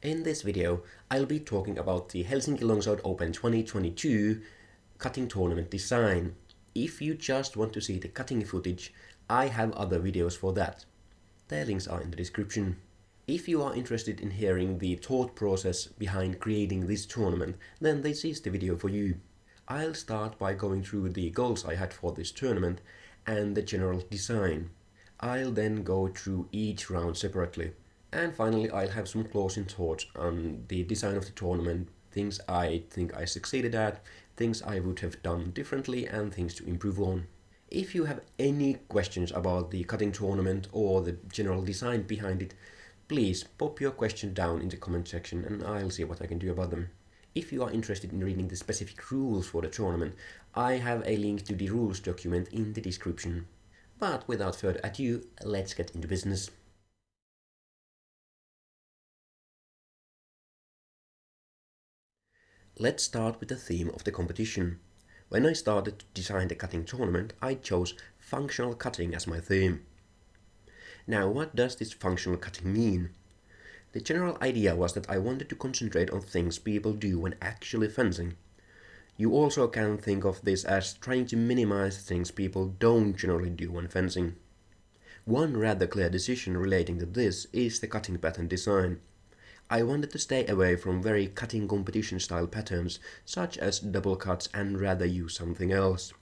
In this video, I'll be talking about the Helsinki Longsword Open 2022 cutting tournament design. If you just want to see the cutting footage, I have other videos for that. Their links are in the description. If you are interested in hearing the thought process behind creating this tournament, then this is the video for you. I'll start by going through the goals I had for this tournament and the general design. I'll then go through each round separately. And finally, I'll have some closing thoughts on the design of the tournament, things I think I succeeded at, things I would have done differently, and things to improve on. If you have any questions about the cutting tournament or the general design behind it, please pop your question down in the comment section and I'll see what I can do about them. If you are interested in reading the specific rules for the tournament, I have a link to the rules document in the description. But without further ado, let's get into business. Let's start with the theme of the competition. When I started to design the cutting tournament, I chose functional cutting as my theme. Now, what does this functional cutting mean? The general idea was that I wanted to concentrate on things people do when actually fencing. You also can think of this as trying to minimize things people don't generally do when fencing. One rather clear decision relating to this is the cutting pattern design. I wanted to stay away from very cutting competition style patterns such as double cuts and rather use something else.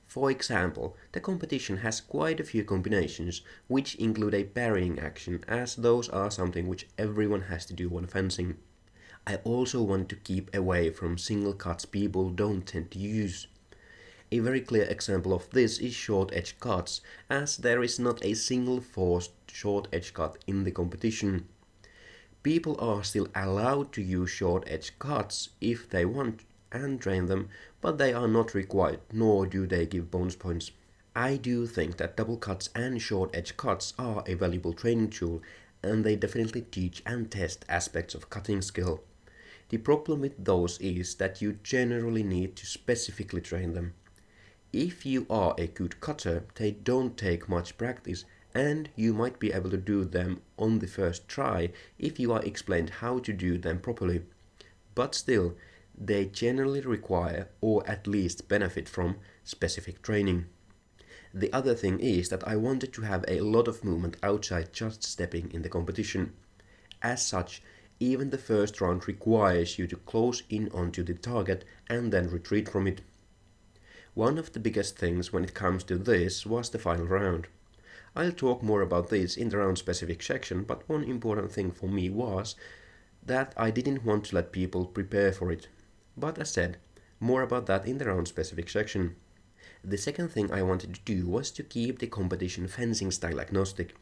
For example, the competition has quite a few combinations which include a parrying action, as those are something which everyone has to do when fencing. I also want to keep away from single cuts people don't tend to use. A very clear example of this is short edge cuts, as there is not a single forced short edge cut in the competition. People are still allowed to use short edge cuts if they want and train them, but they are not required, nor do they give bonus points. I do think that double cuts and short edge cuts are a valuable training tool, and they definitely teach and test aspects of cutting skill. The problem with those is that you generally need to specifically train them. If you are a good cutter, they don't take much practice, and you might be able to do them on the first try if you are explained how to do them properly. But still, they generally require, or at least benefit from, specific training. The other thing is that I wanted to have a lot of movement outside just stepping in the competition. As such, even the first round requires you to close in onto the target and then retreat from it. One of the biggest things when it comes to this was the final round. I'll talk more about this in the round specific section, but one important thing for me was that I didn't want to let people prepare for it. But as said, more about that in the round specific section. The second thing I wanted to do was to keep the competition fencing style agnostic.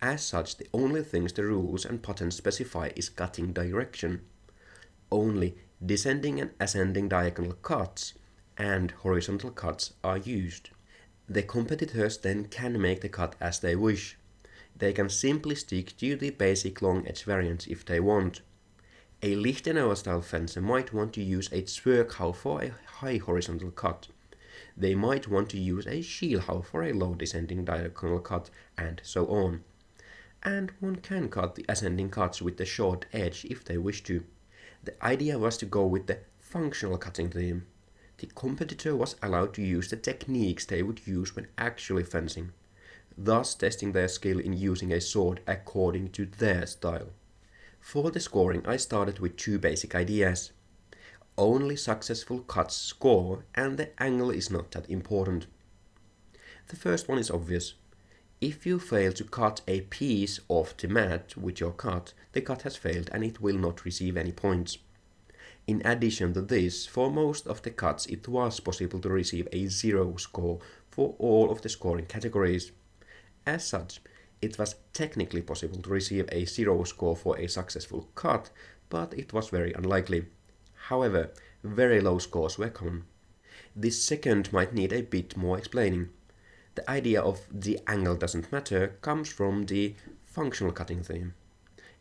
As such, the only things the rules and patterns specify is cutting direction. Only descending and ascending diagonal cuts and horizontal cuts are used. The competitors then can make the cut as they wish. They can simply stick to the basic long edge variants if they want. A Lichtenauer style fencer might want to use a Zwerchhau for a high horizontal cut. They might want to use a Schielhau for a low descending diagonal cut, and so on. And one can cut the ascending cuts with the short edge if they wish to. The idea was to go with the functional cutting theme. The competitor was allowed to use the techniques they would use when actually fencing, thus testing their skill in using a sword according to their style. For the scoring, I started with two basic ideas. Only successful cuts score, and the angle is not that important. The first one is obvious. If you fail to cut a piece off the mat with your cut, the cut has failed and it will not receive any points. In addition to this, for most of the cuts it was possible to receive a 0 score for all of the scoring categories. As such, it was technically possible to receive a 0 score for a successful cut, but it was very unlikely. However, very low scores were common. This second might need a bit more explaining. The idea of the angle doesn't matter comes from the functional cutting theme.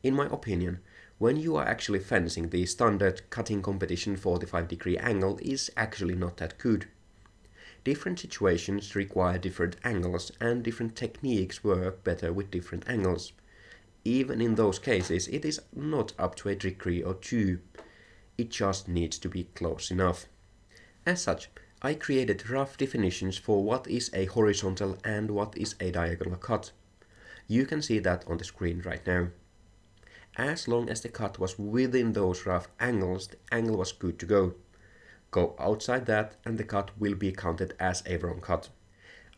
In my opinion, when you are actually fencing, the standard cutting competition 45-degree angle is actually not that good. Different situations require different angles and different techniques work better with different angles. Even in those cases, it is not up to a degree or two. It just needs to be close enough. As such, I created rough definitions for what is a horizontal and what is a diagonal cut. You can see that on the screen right now. As long as the cut was within those rough angles, the angle was good to go. Go outside that and the cut will be counted as a wrong cut.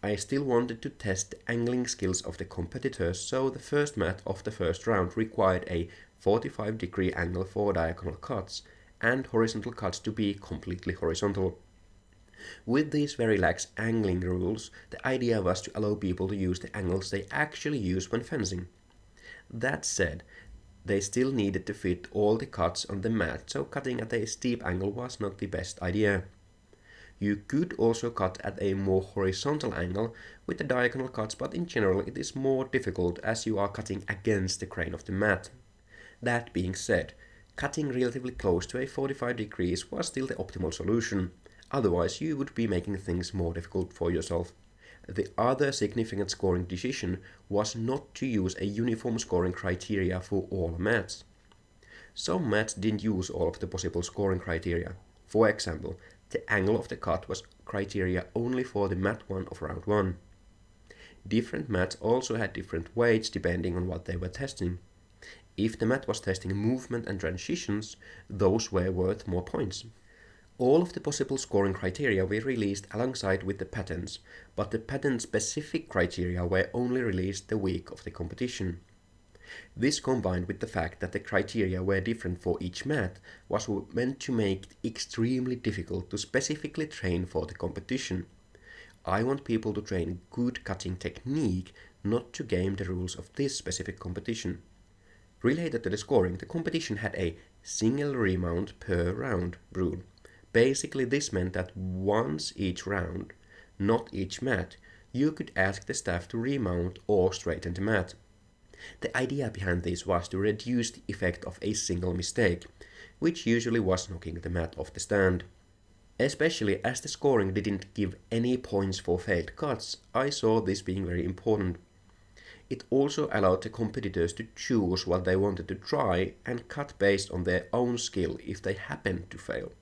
I still wanted to test the angling skills of the competitors, so the first mat of the first round required a 45-degree angle for diagonal cuts and horizontal cuts to be completely horizontal. With these very lax angling rules, the idea was to allow people to use the angles they actually use when fencing. That said, they still needed to fit all the cuts on the mat, so cutting at a steep angle was not the best idea. You could also cut at a more horizontal angle with the diagonal cuts, but in general it is more difficult as you are cutting against the grain of the mat. That being said, cutting relatively close to a 45 degrees was still the optimal solution, otherwise you would be making things more difficult for yourself. The other significant scoring decision was not to use a uniform scoring criteria for all mats. Some mats didn't use all of the possible scoring criteria. For example, the angle of the cut was criteria only for the mat 1 of round 1. Different mats also had different weights depending on what they were testing. If the mat was testing movement and transitions, those were worth more points. All of the possible scoring criteria were released alongside with the patents, but the patent-specific criteria were only released the week of the competition. This combined with the fact that the criteria were different for each mat was meant to make it extremely difficult to specifically train for the competition. I want people to train good cutting technique, not to game the rules of this specific competition. Related to the scoring, the competition had a single remount per round rule. Basically, this meant that once each round, not each mat, you could ask the staff to remount or straighten the mat. The idea behind this was to reduce the effect of a single mistake, which usually was knocking the mat off the stand. Especially as the scoring didn't give any points for failed cuts, I saw this being very important. It also allowed the competitors to choose what they wanted to try and cut based on their own skill if they happened to fail.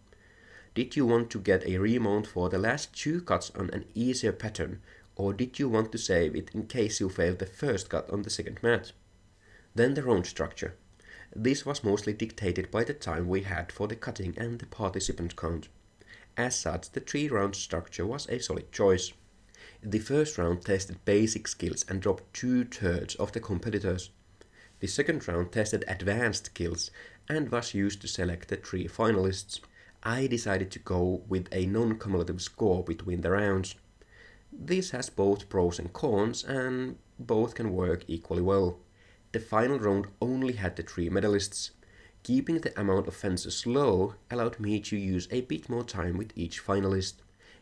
Did you want to get a remount for the last 2 cuts on an easier pattern, or did you want to save it in case you failed the first cut on the second mat? Then the round structure. This was mostly dictated by the time we had for the cutting and the participant count. As such, the 3-round structure was a solid choice. The first round tested basic skills and dropped 2/3 of the competitors. The second round tested advanced skills and was used to select the 3 finalists. I decided to go with a non-cumulative score between the rounds. This has both pros and cons, and both can work equally well. The final round only had the 3 medalists. Keeping the amount of fences low allowed me to use a bit more time with each finalist.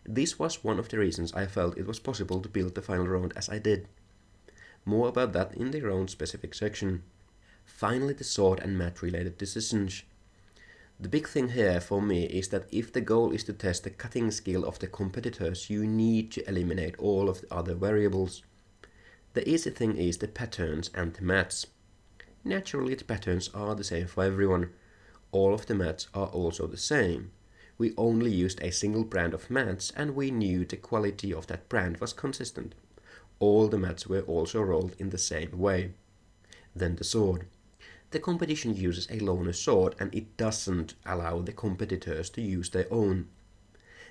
This was one of the reasons I felt it was possible to build the final round as I did. More about that in the round specific section. Finally, the sword and mat related decisions. The big thing here for me is that if the goal is to test the cutting skill of the competitors, you need to eliminate all of the other variables. The easy thing is the patterns and the mats. Naturally, the patterns are the same for everyone. All of the mats are also the same. We only used a single brand of mats and we knew the quality of that brand was consistent. All the mats were also rolled in the same way. Then the sword. The competition uses a loaner sword and it doesn't allow the competitors to use their own.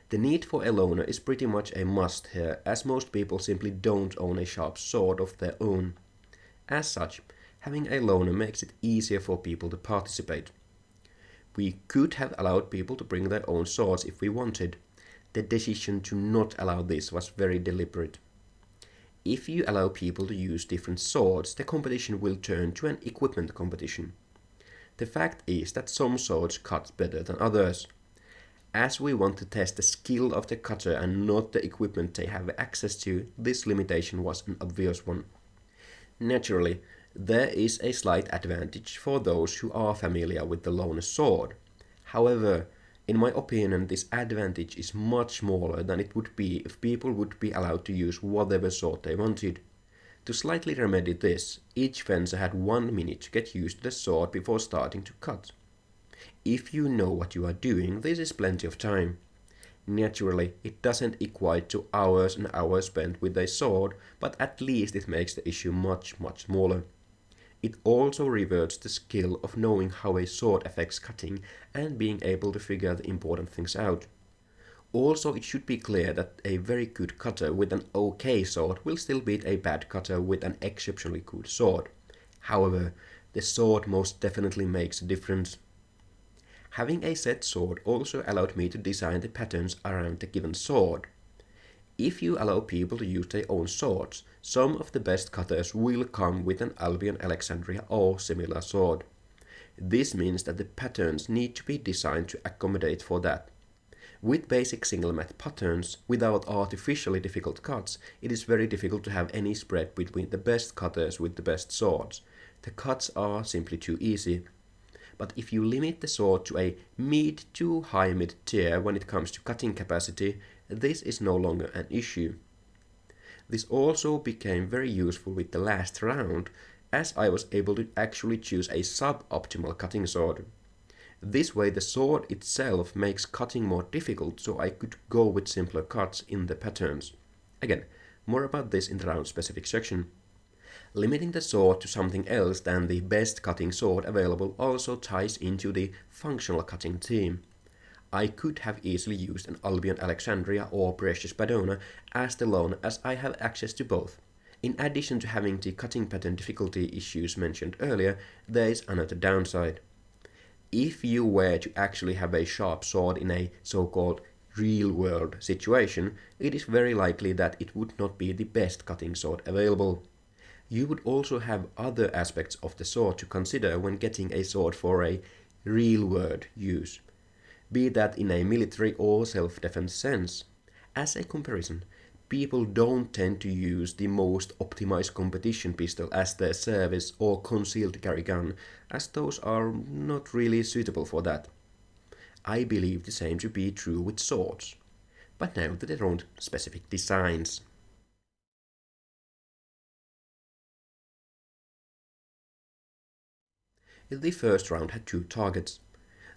The need for a loaner is pretty much a must here, as most people simply don't own a sharp sword of their own. As such, having a loaner makes it easier for people to participate. We could have allowed people to bring their own swords if we wanted. The decision to not allow this was very deliberate. If you allow people to use different swords, the competition will turn to an equipment competition. The fact is that some swords cut better than others. As we want to test the skill of the cutter and not the equipment they have access to, this limitation was an obvious one. Naturally, there is a slight advantage for those who are familiar with the loaner sword. However, in my opinion, this advantage is much smaller than it would be if people would be allowed to use whatever sword they wanted. To slightly remedy this, each fencer had 1 minute to get used to the sword before starting to cut. If you know what you are doing, this is plenty of time. Naturally, it doesn't equate to hours and hours spent with a sword, but at least it makes the issue much smaller. It also rewards the skill of knowing how a sword affects cutting and being able to figure the important things out. Also, it should be clear that a very good cutter with an okay sword will still beat a bad cutter with an exceptionally good sword. However, the sword most definitely makes a difference. Having a set sword also allowed me to design the patterns around the given sword. If you allow people to use their own swords, some of the best cutters will come with an Albion Alexandria or similar sword. This means that the patterns need to be designed to accommodate for that. With basic single mat patterns, without artificially difficult cuts, it is very difficult to have any spread between the best cutters with the best swords. The cuts are simply too easy. But if you limit the sword to a mid to high mid tier when it comes to cutting capacity, this is no longer an issue. This also became very useful with the last round, as I was able to actually choose a suboptimal cutting sword. This way the sword itself makes cutting more difficult, so I could go with simpler cuts in the patterns. Again, more about this in the round specific section. Limiting the sword to something else than the best cutting sword available also ties into the functional cutting theme. I could have easily used an Albion Alexandria or Precious Padona as the lone, as I have access to both. In addition to having the cutting pattern difficulty issues mentioned earlier, there is another downside. If you were to actually have a sharp sword in a so-called real-world situation, it is very likely that it would not be the best cutting sword available. You would also have other aspects of the sword to consider when getting a sword for a real-world use, be that in a military or self-defense sense. As a comparison, people don't tend to use the most optimized competition pistol as their service or concealed carry gun, as those are not really suitable for that. I believe the same to be true with swords. But now to their own specific designs. The first round had 2 targets.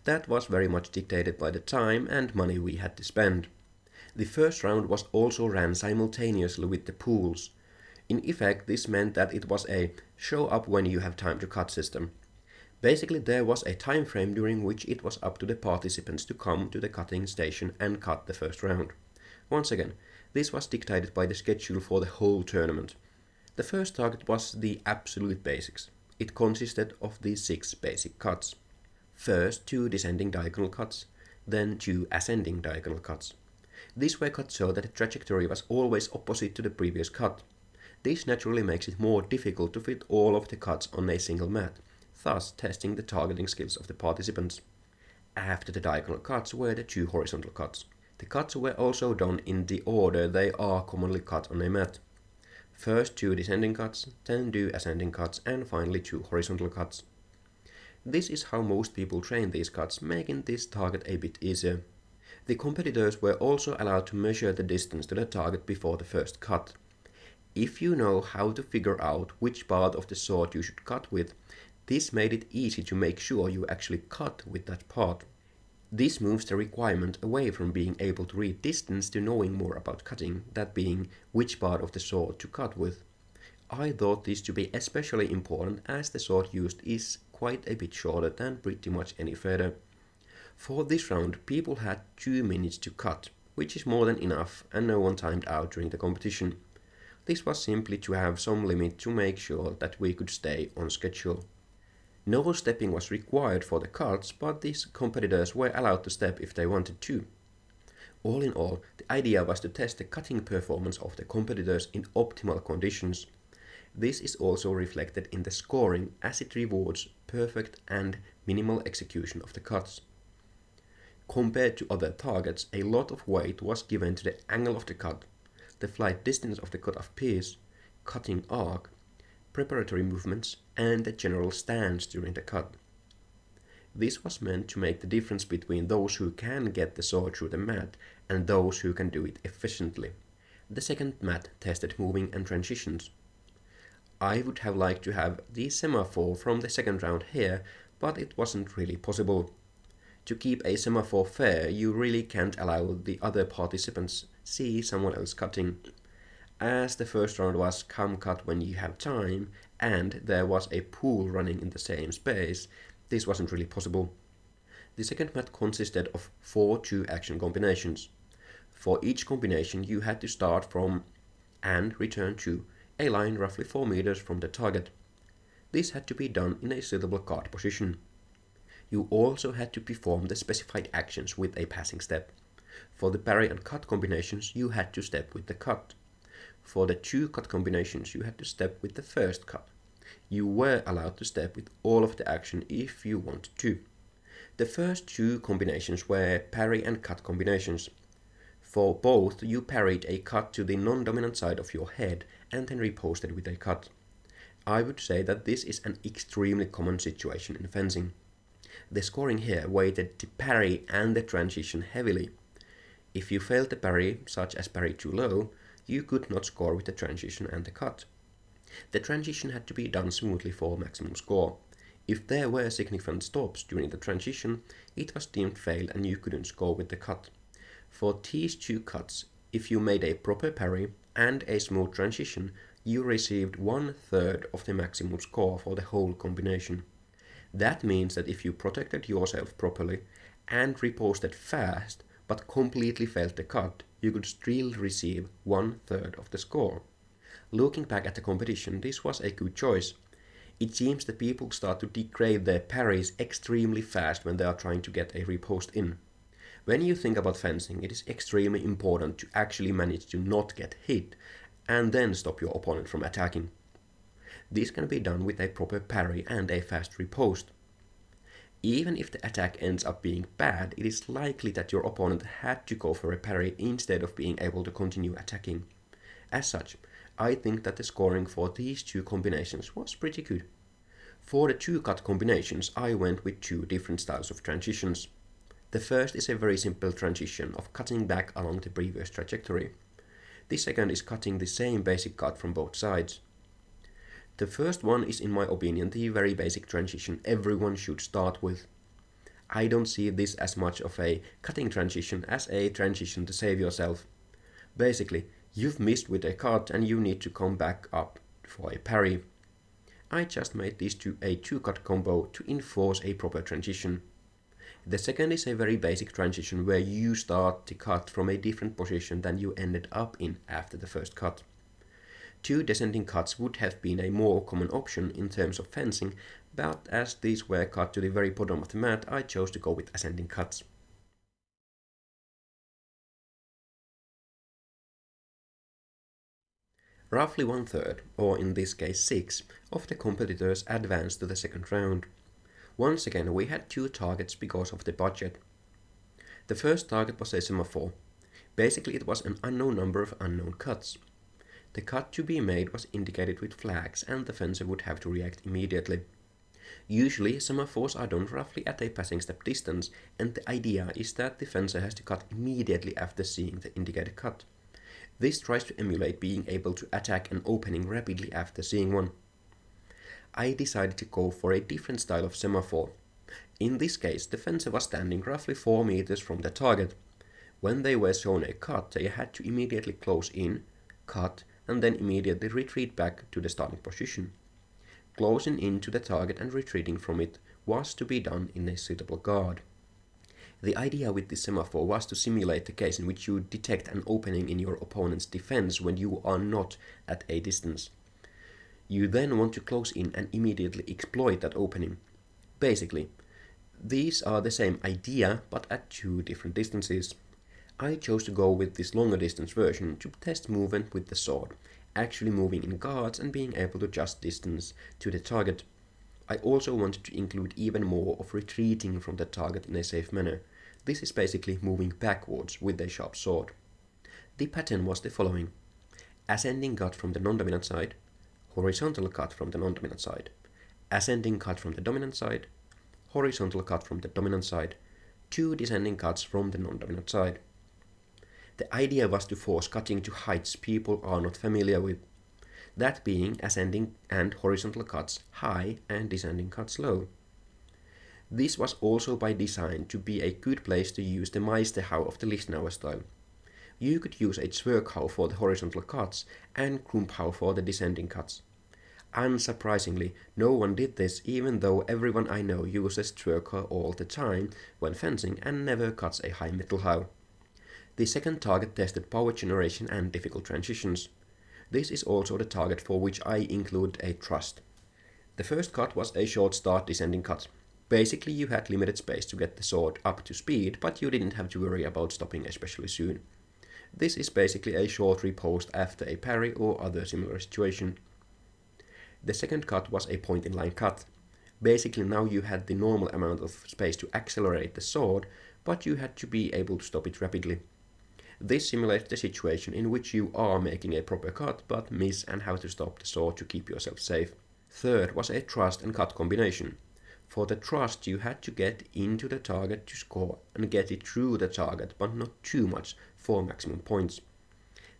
That was very much dictated by the time and money we had to spend. The first round was also ran simultaneously with the pools. In effect, this meant that it was a show up when you have time to cut system. Basically, there was a time frame during which it was up to the participants to come to the cutting station and cut the first round. Once again, this was dictated by the schedule for the whole tournament. The first target was the absolute basics. It consisted of the 6 basic cuts. First 2 descending diagonal cuts, then 2 ascending diagonal cuts. These were cut so that the trajectory was always opposite to the previous cut. This naturally makes it more difficult to fit all of the cuts on a single mat, thus testing the targeting skills of the participants. After the diagonal cuts were the 2 horizontal cuts. The cuts were also done in the order they are commonly cut on a mat. First 2 descending cuts, then 2 ascending cuts, and finally 2 horizontal cuts. This is how most people train these cuts, making this target a bit easier. The competitors were also allowed to measure the distance to the target before the first cut. If you know how to figure out which part of the sword you should cut with, this made it easy to make sure you actually cut with that part. This moves the requirement away from being able to read distance to knowing more about cutting, that being which part of the sword to cut with. I thought this to be especially important as the sword used is quite a bit shorter than pretty much any feather. For this round, people had 2 minutes to cut, which is more than enough, and no one timed out during the competition. This was simply to have some limit to make sure that we could stay on schedule. No stepping was required for the cuts, but these competitors were allowed to step if they wanted to. All in all, the idea was to test the cutting performance of the competitors in optimal conditions. This is also reflected in the scoring, as it rewards perfect and minimal execution of the cuts. Compared to other targets, a lot of weight was given to the angle of the cut, the flight distance of the cut-off piece, cutting arc, preparatory movements, and the general stance during the cut. This was meant to make the difference between those who can get the sword through the mat and those who can do it efficiently. The second mat tested moving and transitions. I would have liked to have the semaphore from the second round here, but it wasn't really possible. To keep a semaphore fair, you really can't allow the other participants see someone else cutting. As the first round was come cut when you have time, and there was a pool running in the same space, this wasn't really possible. The second mat consisted of 4 two-action combinations. For each combination you had to start from and return to a line roughly 4 meters from the target. This had to be done in a suitable card position. You also had to perform the specified actions with a passing step. For the parry and cut combinations you had to step with the cut. For the 2 cut combinations you had to step with the first cut. You were allowed to step with all of the action if you wanted to. The first 2 combinations were parry and cut combinations. For both you parried a cut to the non-dominant side of your head and then riposted with a cut. I would say that this is an extremely common situation in fencing. The scoring here weighted the parry and the transition heavily. If you failed the parry, such as parry too low, you could not score with the transition and the cut. The transition had to be done smoothly for maximum score. If there were significant stops during the transition, it was deemed failed and you couldn't score with the cut. For these 2 cuts, if you made a proper parry and a smooth transition, you received 1/3 of the maximum score for the whole combination. That means that if you protected yourself properly and riposted fast but completely failed the cut, you could still receive 1/3 of the score. Looking back at the competition, this was a good choice. It seems that people start to degrade their parries extremely fast when they are trying to get a riposte in. When you think about fencing, it is extremely important to actually manage to not get hit and then stop your opponent from attacking. This can be done with a proper parry and a fast riposte. Even if the attack ends up being bad, it is likely that your opponent had to go for a parry instead of being able to continue attacking. As such, I think that the scoring for these 2 combinations was pretty good. For the 2 cut combinations, I went with 2 different styles of transitions. The first is a very simple transition of cutting back along the previous trajectory. The second is cutting the same basic cut from both sides. The first one is, in my opinion, the very basic transition everyone should start with. I don't see this as much of a cutting transition as a transition to save yourself. Basically, you've missed with a cut and you need to come back up for a parry. I just made these a 2-cut combo to enforce a proper transition. The second is a very basic transition where you start the cut from a different position than you ended up in after the first cut. 2 descending cuts would have been a more common option in terms of fencing, but as these were cut to the very bottom of the mat, I chose to go with ascending cuts. Roughly 1/3, or in this case 6, of the competitors advanced to the second round. Once again, we had 2 targets because of the budget. The first target was a semaphore. Basically, it was an unknown number of unknown cuts. The cut to be made was indicated with flags and the fencer would have to react immediately. Usually, semaphores are done roughly at a passing step distance, and the idea is that the fencer has to cut immediately after seeing the indicated cut. This tries to emulate being able to attack an opening rapidly after seeing one. I decided to go for a different style of semaphore. In this case, the fencer was standing roughly 4 meters from the target. When they were shown a cut, they had to immediately close in, cut, and then immediately retreat back to the starting position. Closing in to the target and retreating from it was to be done in a suitable guard. The idea with this semaphore was to simulate the case in which you detect an opening in your opponent's defense when you are not at a distance. You then want to close in and immediately exploit that opening. Basically, these are the same idea but at 2 different distances. I chose to go with this longer distance version to test movement with the sword, actually moving in guards and being able to adjust distance to the target. I also wanted to include even more of retreating from the target in a safe manner. This is basically moving backwards with a sharp sword. The pattern was the following: ascending cut from the non-dominant side, horizontal cut from the non-dominant side, ascending cut from the dominant side, horizontal cut from the dominant side, 2 descending cuts from the non-dominant side. The idea was to force cutting to heights people are not familiar with. that being ascending and horizontal cuts high and descending cuts low. This was also by design to be a good place to use the Meisterhau of the Lichtenauer style. You could use a Zwerchhau for the horizontal cuts and Krumpphau for the descending cuts. Unsurprisingly, no one did this, even though everyone I know uses Zwerchhau all the time when fencing and never cuts a high Mittelhau. The second target tested power generation and difficult transitions. This is also the target for which I include a thrust. The first cut was a short start descending cut. Basically, you had limited space to get the sword up to speed, but you didn't have to worry about stopping especially soon. This is basically a short riposte after a parry or other similar situation. The second cut was a point-in-line cut. Basically now you had the normal amount of space to accelerate the sword, but you had to be able to stop it rapidly. This simulates the situation in which you are making a proper cut but miss and have to stop the sword to keep yourself safe. Third was a thrust and cut combination. For the thrust you had to get into the target to score and get it through the target, but not too much for maximum points.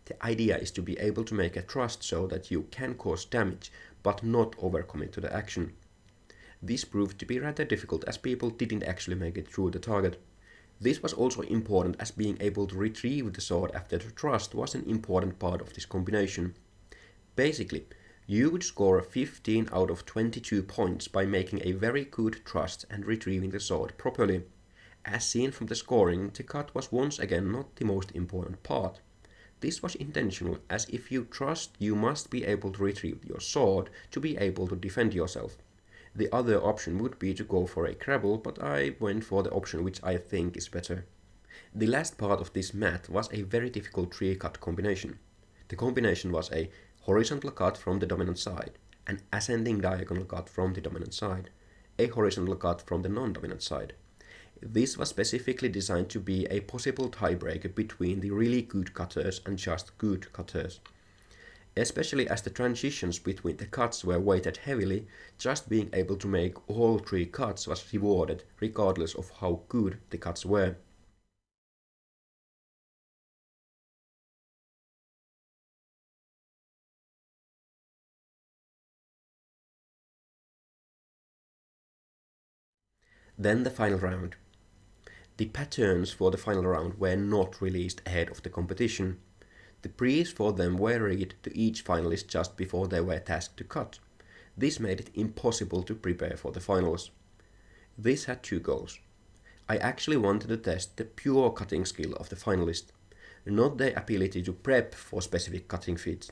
The idea is to be able to make a thrust so that you can cause damage but not overcommit to the action. This proved to be rather difficult as people didn't actually make it through the target. This was also important as being able to retrieve the sword after the thrust was an important part of this combination. Basically, you would score 15 out of 22 points by making a very good thrust and retrieving the sword properly. As seen from the scoring, the cut was once again not the most important part. This was intentional, as if you thrust, you must be able to retrieve your sword to be able to defend yourself. The other option would be to go for a grapple, but I went for the option which I think is better. The last part of this math was a very difficult three-cut combination. The combination was a horizontal cut from the dominant side, an ascending diagonal cut from the dominant side, a horizontal cut from the non-dominant side. This was specifically designed to be a possible tiebreaker between the really good cutters and just good cutters. Especially as the transitions between the cuts were weighted heavily, just being able to make all three cuts was rewarded regardless of how good the cuts were. Then the final round. The patterns for the final round were not released ahead of the competition. The briefs for them were read to each finalist just before they were tasked to cut. This made it impossible to prepare for the finals. This had two goals. I actually wanted to test the pure cutting skill of the finalist, not their ability to prep for specific cutting feats.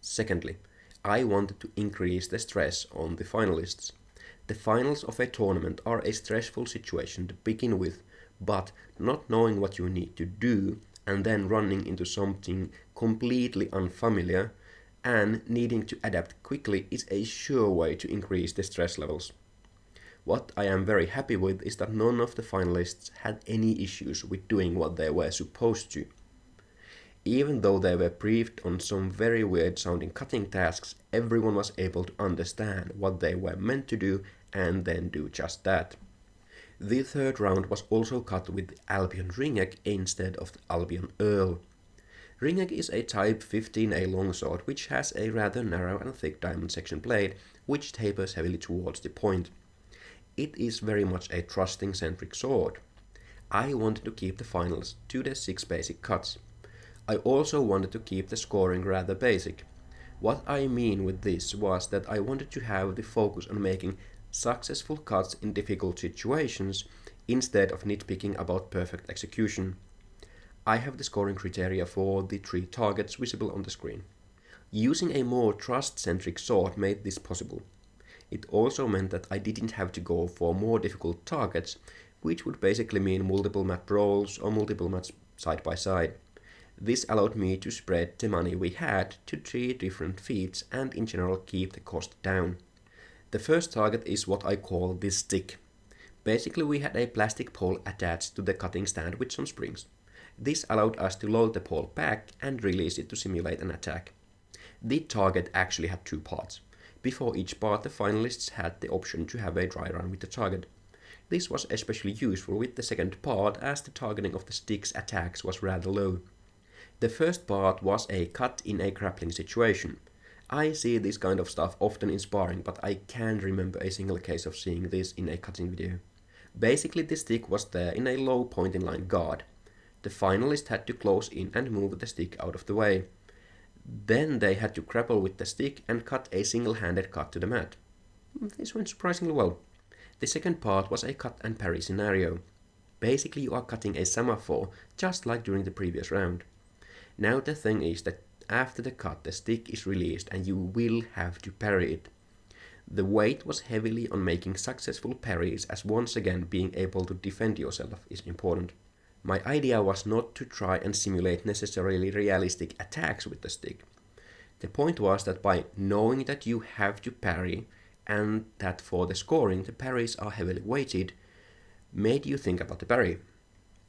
Secondly, I wanted to increase the stress on the finalists. The finals of a tournament are a stressful situation to begin with, but not knowing what you need to do and then running into something completely unfamiliar and needing to adapt quickly is a sure way to increase the stress levels. What I am very happy with is that none of the finalists had any issues with doing what they were supposed to. Even though they were briefed on some very weird sounding cutting tasks, everyone was able to understand what they were meant to do and then do just that. The third round was also cut with Albion Ringegg instead of the Albion Earl. Ringegg is a Type 15A longsword which has a rather narrow and thick diamond section blade which tapers heavily towards the point. It is very much a thrusting centric sword. I wanted to keep the finals to the 6 basic cuts. I also wanted to keep the scoring rather basic. What I mean with this was that I wanted to have the focus on making successful cuts in difficult situations instead of nitpicking about perfect execution. I have the scoring criteria for the 3 targets visible on the screen. Using a more thrust-centric sword made this possible. It also meant that I didn't have to go for more difficult targets, which would basically mean multiple map rolls or multiple maps side by side. This allowed me to spread the money we had to 3 different feats and in general keep the cost down. The first target is what I call the stick. Basically we had a plastic pole attached to the cutting stand with some springs. This allowed us to load the pole back and release it to simulate an attack. The target actually had 2 parts. Before each part the finalists had the option to have a dry run with the target. This was especially useful with the second part as the targeting of the stick's attacks was rather low. The first part was a cut in a grappling situation. I see this kind of stuff often in sparring, but I can't remember a single case of seeing this in a cutting video. Basically, the stick was there in a low point in line guard. The finalist had to close in and move the stick out of the way. Then they had to grapple with the stick and cut a single-handed cut to the mat. This went surprisingly well. The second part was a cut and parry scenario. Basically, you are cutting a semaphore, just like during the previous round. Now the thing is that after the cut, the stick is released and you will have to parry it. The weight was heavily on making successful parries, as once again being able to defend yourself is important. My idea was not to try and simulate necessarily realistic attacks with the stick. The point was that by knowing that you have to parry, and that for the scoring the parries are heavily weighted, made you think about the parry.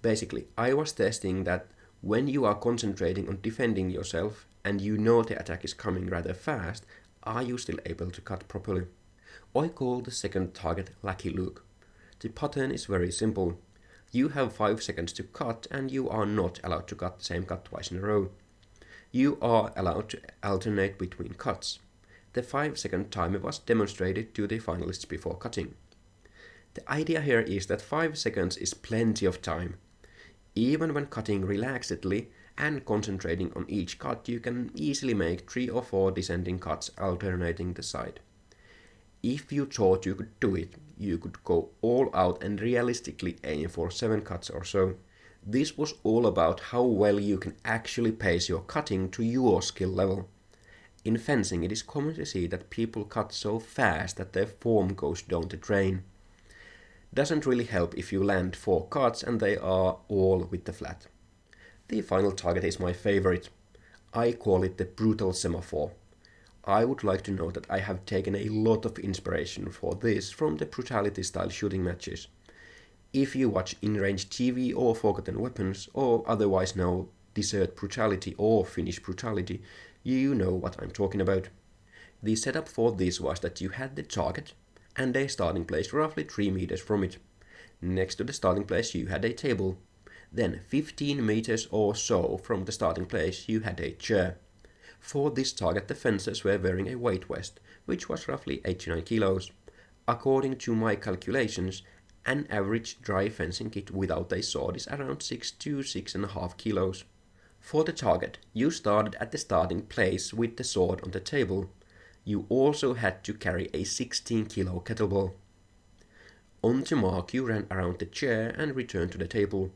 Basically, I was testing that when you are concentrating on defending yourself and you know the attack is coming rather fast, are you still able to cut properly? I call the second target Lucky Luke. The pattern is very simple. You have 5 seconds to cut and you are not allowed to cut the same cut twice in a row. You are allowed to alternate between cuts. The 5-second timer was demonstrated to the finalists before cutting. The idea here is that 5 seconds is plenty of time. Even when cutting relaxedly and concentrating on each cut, you can easily make 3 or 4 descending cuts alternating the side. If you thought you could do it, you could go all out and realistically aim for 7 cuts or so. This was all about how well you can actually pace your cutting to your skill level. In fencing, it is common to see that people cut so fast that their form goes down the drain. Doesn't really help if you land 4 cuts and they are all with the flat. The final target is my favorite. I call it the brutal semaphore. I would like to note that I have taken a lot of inspiration for this from the brutality style shooting matches. If you watch In-Range TV or Forgotten Weapons, or otherwise know Desert Brutality or Finnish Brutality, you know what I'm talking about. The setup for this was that you had the target and a starting place roughly 3 meters from it. Next to the starting place you had a table. Then 15 meters or so from the starting place you had a chair. For this target the fencers were wearing a weight vest, which was roughly 89 kilos. According to my calculations, an average dry fencing kit without a sword is around 6 to 6.5 kilos. For the target, you started at the starting place with the sword on the table. You also had to carry a 16 kilo kettlebell. On the mark you ran around the chair and returned to the table.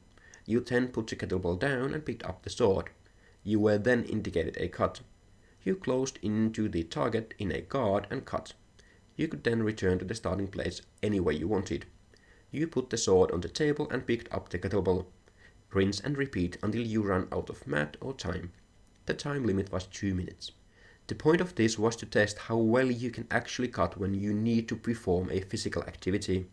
You then put the kettlebell down and picked up the sword. You were then indicated a cut. You closed into the target in a guard and cut. You could then return to the starting place any way you wanted. You put the sword on the table and picked up the kettlebell. Rinse and repeat until you run out of mat or time. The time limit was 2 minutes. The point of this was to test how well you can actually cut when you need to perform a physical activity.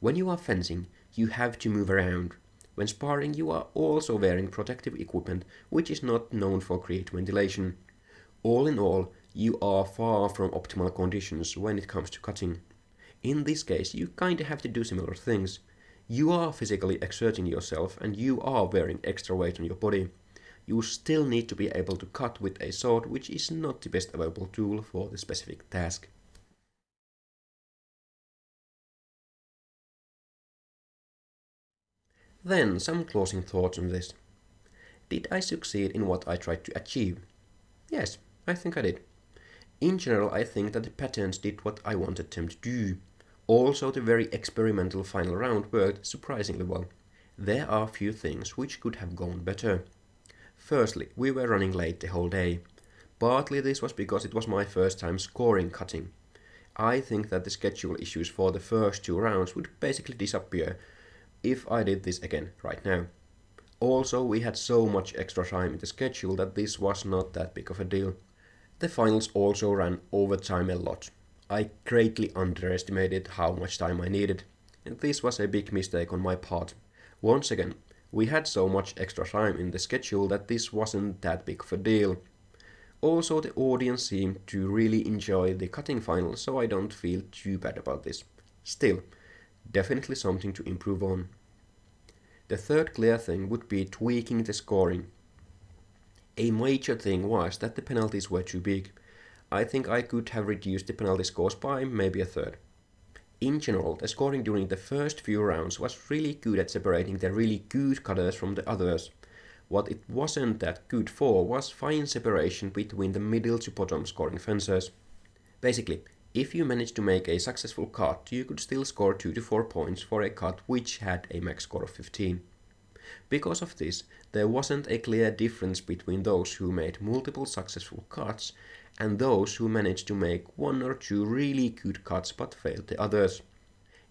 When you are fencing, you have to move around. When sparring, you are also wearing protective equipment, which is not known for great ventilation. All in all, you are far from optimal conditions when it comes to cutting. In this case, you kinda have to do similar things. You are physically exerting yourself and you are wearing extra weight on your body. You still need to be able to cut with a sword, which is not the best available tool for the specific task. Then some closing thoughts on this. Did I succeed in what I tried to achieve? Yes, I think I did. In general, I think that the patterns did what I wanted them to do. Also, the very experimental final round worked surprisingly well. There are few things which could have gone better. Firstly, we were running late the whole day. Partly this was because it was my first time scoring cutting. I think that the schedule issues for the first 2 rounds would basically disappear if I did this again right now. Also, we had so much extra time in the schedule that this was not that big of a deal. The finals also ran overtime a lot. I greatly underestimated how much time I needed, and this was a big mistake on my part. Once again, we had so much extra time in the schedule that this wasn't that big of a deal. Also, the audience seemed to really enjoy the cutting final, so I don't feel too bad about this. Still, definitely something to improve on. The third clear thing would be tweaking the scoring. A major thing was that the penalties were too big. I think I could have reduced the penalty scores by maybe a third. In general, the scoring during the first few rounds was really good at separating the really good cutters from the others. What it wasn't that good for was fine separation between the middle to bottom scoring fencers. Basically, if you managed to make a successful cut, you could still score 2 to 4 points for a cut which had a max score of 15. Because of this, there wasn't a clear difference between those who made multiple successful cuts and those who managed to make 1 or 2 really good cuts but failed the others.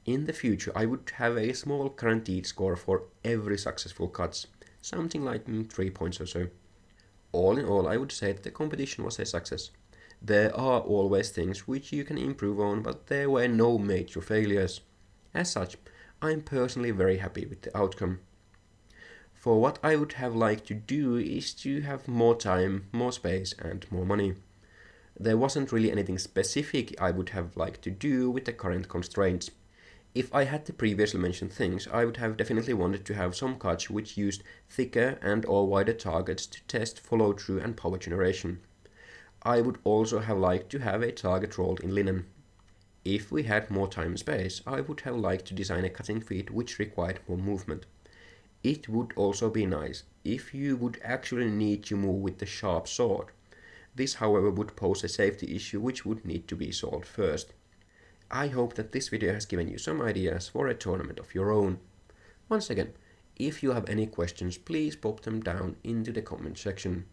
In the future, I would have a small guaranteed score for every successful cuts, something like 3 points or so. All in all, I would say that the competition was a success. There are always things which you can improve on, but there were no major failures. As such, I'm personally very happy with the outcome. For what I would have liked to do is to have more time, more space and more money. There wasn't really anything specific I would have liked to do with the current constraints. If I had the previously mentioned things, I would have definitely wanted to have some cuts which used thicker and or wider targets to test follow-through and power generation. I would also have liked to have a target rolled in linen. If we had more time and space, I would have liked to design a cutting feed which required more movement. It would also be nice if you would actually need to move with the sharp sword. This, however, would pose a safety issue which would need to be solved first. I hope that this video has given you some ideas for a tournament of your own. Once again, if you have any questions, please pop them down into the comment section.